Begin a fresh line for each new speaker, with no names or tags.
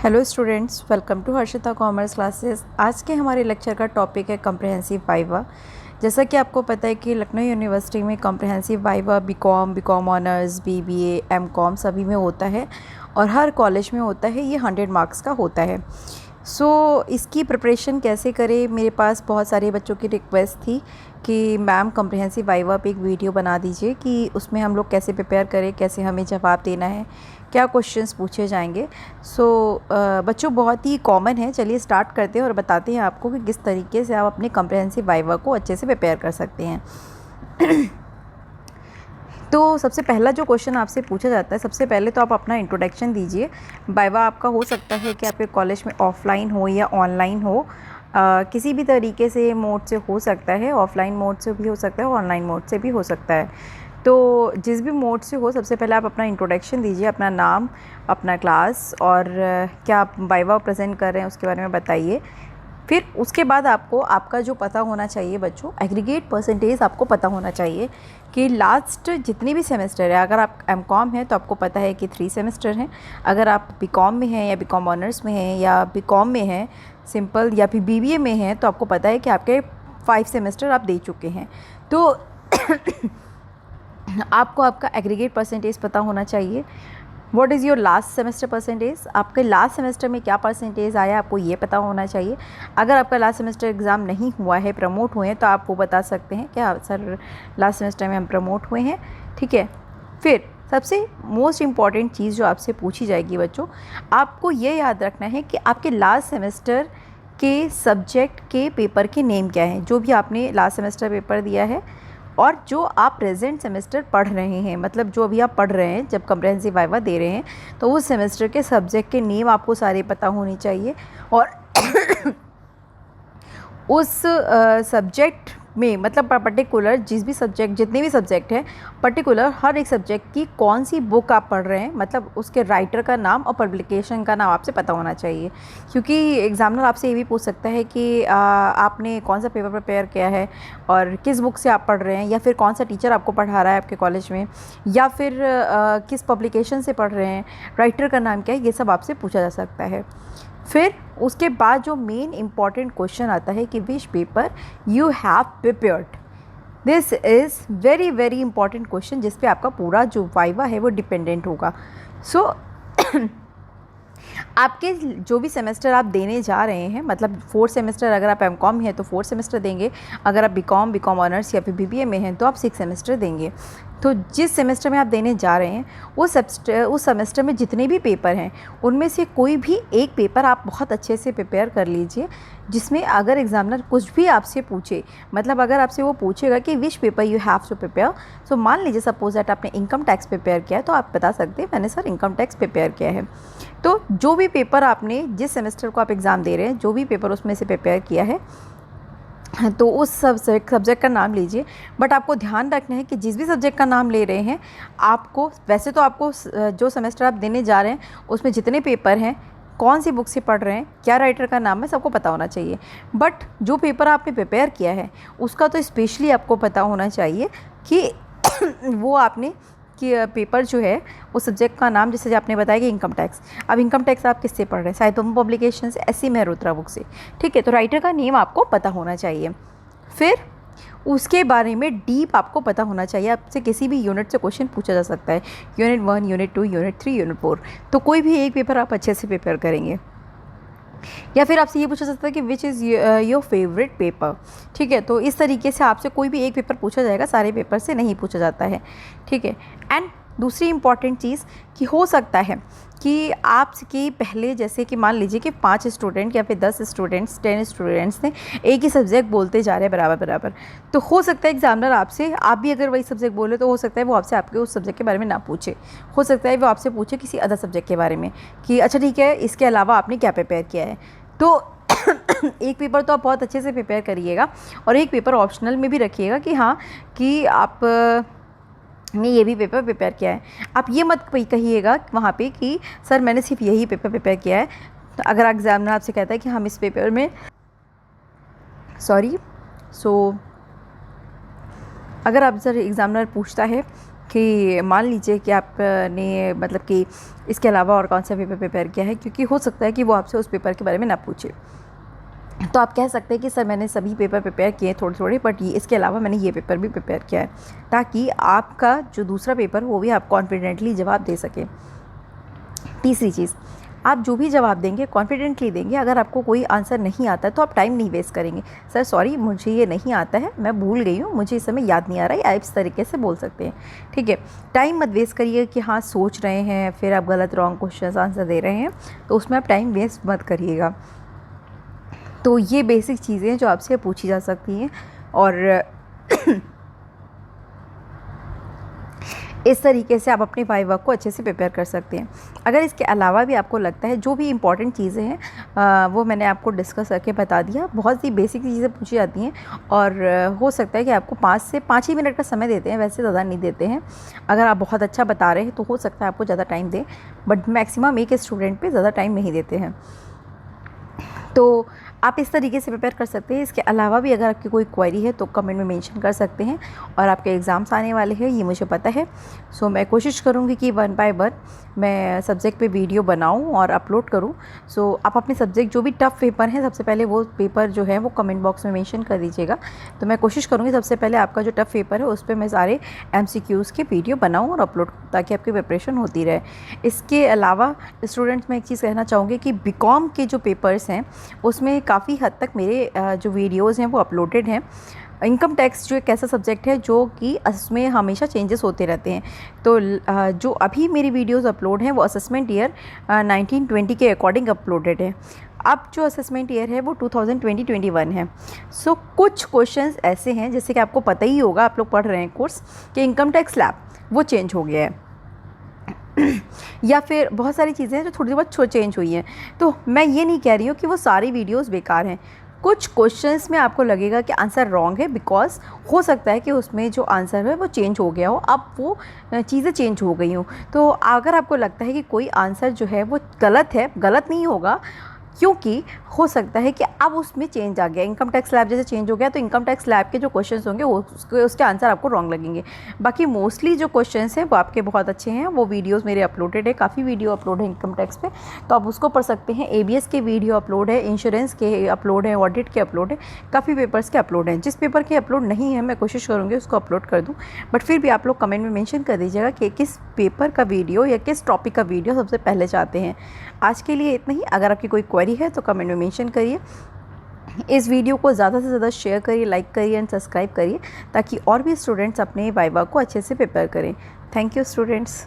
Hello students, welcome to Harshita commerce classes. आज के हमारे लेक्चर का टॉपिक है कॉम्प्रिहेंसिव वाइवा। जैसा कि आपको पता है कि लखनऊ यूनिवर्सिटी में comprehensive viva BCom honours, BBA, MCom सभी में होता है और हर कॉलेज में होता है। ये 100 मार्क्स का होता है। इसकी प्रिपरेशन कैसे करें, मेरे पास बहुत सारे बच्चों की रिक्वेस्ट थी कि मैम कॉम्प्रिहेंसिव वाइवा पे एक वीडियो बना दीजिए कि उसमें हम लोग कैसे प्रिपेयर करें, कैसे हमें जवाब देना है, क्या क्वेश्चंस पूछे जाएंगे। बच्चों बहुत ही कॉमन है। चलिए स्टार्ट करते हैं और बताते हैं आपको कि किस तरीके से आप अपने कॉम्प्रिहेंसिव वाइवा को अच्छे से प्रिपेयर कर सकते हैं। तो सबसे पहला जो क्वेश्चन आपसे पूछा जाता है, सबसे पहले तो आप अपना इंट्रोडक्शन दीजिए। वाइवा आपका हो सकता है कि आपके कॉलेज में ऑफलाइन हो या ऑनलाइन हो, किसी भी तरीके से मोड से हो सकता है। ऑफलाइन मोड से भी हो सकता है, ऑनलाइन मोड से भी हो सकता है। तो जिस भी मोड से हो, सबसे पहले आप अपना इंट्रोडक्शन दीजिए, अपना नाम, अपना क्लास और क्या आप वाइवा प्रेजेंट कर रहे हैं उसके बारे में बताइए। फिर उसके बाद आपको आपका जो पता होना चाहिए बच्चों, एग्रीगेट परसेंटेज आपको पता होना चाहिए कि लास्ट जितनी भी सेमेस्टर है। अगर आप एमकॉम हैं तो आपको पता है कि 3 सेमेस्टर हैं। अगर आप बीकॉम में हैं या बीकॉम ऑनर्स में हैं या बीकॉम में हैं सिंपल या फिर बीबीए में हैं, तो आपको पता है कि आपके 5 सेमेस्टर आप दे चुके हैं। तो आपको आपका एग्रीगेट परसेंटेज पता होना चाहिए। What is your last semester percentage, आपके लास्ट सेमेस्टर में क्या परसेंटेज आया, आपको ये पता होना चाहिए। अगर आपका लास्ट सेमेस्टर एग्ज़ाम नहीं हुआ है, प्रमोट हुए हैं, तो आप वो बता सकते हैं क्या सर लास्ट सेमेस्टर में हम प्रमोट हुए हैं। ठीक है। फिर सबसे मोस्ट इम्पॉर्टेंट चीज़ जो आपसे पूछी जाएगी बच्चों, आपको ये याद रखना है कि आपके लास्ट सेमेस्टर के सब्जेक्ट के पेपर के नेम क्या हैं, जो भी आपने लास्ट सेमेस्टर पेपर दिया है और जो आप प्रेजेंट सेमेस्टर पढ़ रहे हैं, मतलब जो अभी आप पढ़ रहे हैं, जब कॉम्प्रिहेंसिव वाइवा दे रहे हैं तो उस सेमेस्टर के सब्जेक्ट के नेम आपको सारे पता होने चाहिए। और उस सब्जेक्ट में मतलब पर्टिकुलर जितने भी सब्जेक्ट हैं, पर्टिकुलर हर एक सब्जेक्ट की कौन सी बुक आप पढ़ रहे हैं, मतलब उसके राइटर का नाम और पब्लिकेशन का नाम आपसे पता होना चाहिए। क्योंकि एग्जामिनर आपसे ये भी पूछ सकता है कि आपने कौन सा पेपर प्रिपेयर किया है और किस बुक से आप पढ़ रहे हैं, या फिर कौन सा टीचर आपको पढ़ा रहा है आपके कॉलेज में, या फिर किस पब्लिकेशन से पढ़ रहे हैं, राइटर का नाम क्या है, ये सब आपसे पूछा जा सकता है। फिर उसके बाद जो मेन इम्पॉर्टेंट क्वेश्चन आता है कि which paper you have prepared. This is very very important question, जिस पे आपका पूरा जो वाइवा है वो डिपेंडेंट होगा। आपके जो भी सेमेस्टर आप देने जा रहे हैं, मतलब 4 सेमेस्टर, अगर आप एमकॉम में हैं तो 4 सेमेस्टर देंगे, अगर आप बीकॉम ऑनर्स या फिर बीबीए में हैं तो आप 6 सेमेस्टर देंगे। तो जिस सेमेस्टर में आप देने जा रहे हैं उस सेमेस्टर में जितने भी पेपर हैं, उनमें से कोई भी एक पेपर आप बहुत अच्छे से प्रिपेयर कर लीजिए, जिसमें अगर एग्जामिनर कुछ भी आपसे पूछे, मतलब अगर आपसे वो पूछेगा कि which paper you have to prepare, so मान लीजिए सपोज दैट आपने इनकम टैक्स प्रिपेयर किया है, तो आप बता सकते हैं मैंने सर इनकम टैक्स प्रिपेयर किया है। तो जो भी पेपर आपने जिस सेमेस्टर को आप एग्ज़ाम दे रहे हैं, जो भी पेपर उसमें से प्रिपेयर किया है, तो उस सब्जेक्ट का नाम लीजिए। बट आपको ध्यान रखना है कि जिस भी सब्जेक्ट का नाम ले रहे हैं, आपको वैसे तो आपको जो सेमेस्टर आप देने जा रहे हैं उसमें जितने पेपर हैं, कौन सी बुक से पढ़ रहे हैं, क्या राइटर का नाम है, सबको पता होना चाहिए। बट जो पेपर आपने प्रिपेयर किया है उसका तो स्पेशली आपको पता होना चाहिए कि वो आपने कि पेपर जो है उस सब्जेक्ट का नाम, जैसे आपने बताया कि इनकम टैक्स, अब इनकम टैक्स आप किससे पढ़ रहे हैं, साहित्यम पब्लिकेशन से, ऐसी मेहरोत्रा बुक से। ठीक है। तो राइटर का नेम आपको पता होना चाहिए। फिर उसके बारे में डीप आपको पता होना चाहिए। आपसे किसी भी यूनिट से क्वेश्चन पूछा जा सकता है, यूनिट 1, यूनिट 2, यूनिट 3, यूनिट 4, तो कोई भी एक पेपर आप अच्छे से प्रिपेयर करेंगे। या फिर आपसे ये पूछा सकता है कि which is your favourite paper. ठीक है। तो इस तरीके से आपसे कोई भी एक पेपर पूछा जाएगा, सारे पेपर से नहीं पूछा जाता है। ठीक है। एंड दूसरी इंपॉर्टेंट चीज़ कि हो सकता है कि आपके पहले, जैसे कि मान लीजिए कि 5 स्टूडेंट या फिर 10 स्टूडेंट्स, 10 स्टूडेंट्स ने एक ही सब्जेक्ट बोलते जा रहे हैं बराबर, तो हो सकता है एग्जामिनर आपसे, आप भी अगर वही सब्जेक्ट बोले तो हो सकता है वो आपसे आपके उस सब्जेक्ट के बारे में ना पूछे, हो सकता है वो आपसे पूछे किसी अदर सब्जेक्ट के बारे में कि अच्छा ठीक है, इसके अलावा आपने क्या प्रिपेयर किया है। तो एक पेपर तो आप बहुत अच्छे से प्रिपेयर करिएगा और एक पेपर ऑप्शनल में भी रखिएगा कि हाँ कि आप ने ये भी पेपर प्रिपेयर किया है। आप ये मत कहिएगा वहाँ पे कि सर मैंने सिर्फ यही पेपर प्रिपेयर किया है। तो अगर एग्जामिनर आपसे कहता है कि हम इस पेपर में अगर आप सर एग्जामिनर पूछता है कि मान लीजिए कि आपने मतलब कि इसके अलावा और कौन सा पेपर प्रिपेयर किया है, क्योंकि हो सकता है कि वो आपसे उस पेपर के बारे में ना पूछे। तो आप कह सकते हैं कि सर मैंने सभी पेपर प्रिपेयर किए थोड़े थोड़े, बट ये इसके अलावा मैंने ये पेपर भी प्रिपेयर किया है, ताकि आपका जो दूसरा पेपर वो भी आप कॉन्फिडेंटली जवाब दे सकें। तीसरी चीज़, आप जो भी जवाब देंगे कॉन्फिडेंटली देंगे। अगर आपको कोई आंसर नहीं आता है तो आप टाइम नहीं वेस्ट करेंगे। सर सॉरी मुझे ये नहीं आता है, मैं भूल गई हूँ, मुझे इस समय याद नहीं आ रहा है, आप इस तरीके से बोल सकते हैं, ठीक है। टाइम मत वेस्ट करिए कि हाँ सोच रहे हैं फिर आप गलत रॉन्ग क्वेश्चन आंसर दे रहे हैं, तो उसमें आप टाइम वेस्ट मत करिएगा। तो ये बेसिक चीज़ें हैं जो आपसे पूछी जा सकती हैं, और इस तरीके से आप अपने वाइवा को अच्छे से प्रिपेयर कर सकते हैं। अगर इसके अलावा भी आपको लगता है जो भी इम्पॉर्टेंट चीज़ें हैं वो मैंने आपको डिस्कस करके बता दिया। बहुत सी बेसिक चीज़ें पूछी जाती हैं, और हो सकता है कि आपको 5 से 5 ही मिनट का समय देते हैं, वैसे ज़्यादा नहीं देते हैं। अगर आप बहुत अच्छा बता रहे हैं तो हो सकता है आपको ज़्यादा टाइम दें, बट मैक्सिमम एक स्टूडेंट पर ज़्यादा टाइम नहीं देते हैं। तो आप इस तरीके से प्रिपेयर कर सकते हैं। इसके अलावा भी अगर आपकी कोई क्वेरी है तो कमेंट में मेंशन कर सकते हैं, और आपके एग्ज़ाम्स आने वाले हैं ये मुझे पता है। सो मैं कोशिश करूँगी कि 1 बाय 1 मैं सब्जेक्ट पे वीडियो बनाऊँ और अपलोड करूँ। सो आप अपने सब्जेक्ट जो भी टफ़ पेपर हैं सबसे पहले वो पेपर जो है वो कमेंट बॉक्स में मेंशन कर दीजिएगा। तो मैं कोशिश करूँगी सबसे पहले आपका जो टफ़ पेपर है उस पर मैं सारे MCQs के वीडियो बनाऊँ और अपलोड करूँ, ताकि आपकी प्रिपरेशन होती रहे। इसके अलावा स्टूडेंट्स मैं एक चीज़ कहना चाहूँगी कि बीकॉम के जो पेपर्स हैं उसमें काफ़ी हद तक मेरे जो वीडियोज़ हैं वो अपलोडेड हैं। इनकम टैक्स जो एक ऐसा सब्जेक्ट है जो कि उसमें हमेशा चेंजेस होते रहते हैं। तो जो अभी मेरी वीडियोज़ अपलोड हैं वो असेसमेंट ईयर 1920 के अकॉर्डिंग अपलोडेड है। अब जो असेसमेंट ईयर है वो 2020-21 है। सो कुछ क्वेश्चंस ऐसे हैं जैसे कि आपको पता ही होगा, आप लोग पढ़ रहे हैं कोर्स, कि इनकम टैक्स स्लैब वो चेंज हो गया है या फिर बहुत सारी चीज़ें हैं जो थोड़ी बहुत चेंज हुई हैं। तो मैं ये नहीं कह रही हूँ कि वो सारी वीडियोस बेकार हैं। कुछ क्वेश्चंस में आपको लगेगा कि आंसर रॉन्ग है, बिकॉज हो सकता है कि उसमें जो आंसर है वो चेंज हो गया हो, अब वो चीज़ें चेंज हो गई हों। तो अगर आपको लगता है कि कोई आंसर जो है वो गलत है, गलत नहीं होगा, क्योंकि हो सकता है कि अब उसमें चेंज आ गया, इनकम टैक्स स्लैब जैसे चेंज हो गया, तो इनकम टैक्स स्लैब के जो क्वेश्चंस होंगे वो उसके आंसर आपको रॉन्ग लगेंगे। बाकी मोस्टली जो क्वेश्चंस हैं वो आपके बहुत अच्छे हैं, वो वीडियोस मेरे अपलोडेड है, काफ़ी वीडियो अपलोड है इनकम टैक्स पे, तो आप उसको पढ़ सकते हैं। ABS के वीडियो अपलोड है, इंश्योरेंस के अपलोड है, ऑडिट के अपलोड है, काफ़ी पेपर्स के अपलोड हैं। जिस पेपर के अपलोड नहीं है मैं कोशिश करूँगी उसको अपलोड कर दूँ, बट फिर भी आप लोग कमेंट में मेंशन कर दीजिएगा कि किस पेपर का वीडियो या किस टॉपिक का वीडियो सबसे पहले चाहते हैं। आज के लिए इतना ही। अगर आपकी कोई क्वेरी है तो कमेंट में मेंशन करिए। इस वीडियो को ज़्यादा से ज़्यादा शेयर करिए, लाइक करिए एंड सब्सक्राइब करिए, ताकि और भी स्टूडेंट्स अपने वाइवा को अच्छे से प्रिपेयर करें। Thank you students.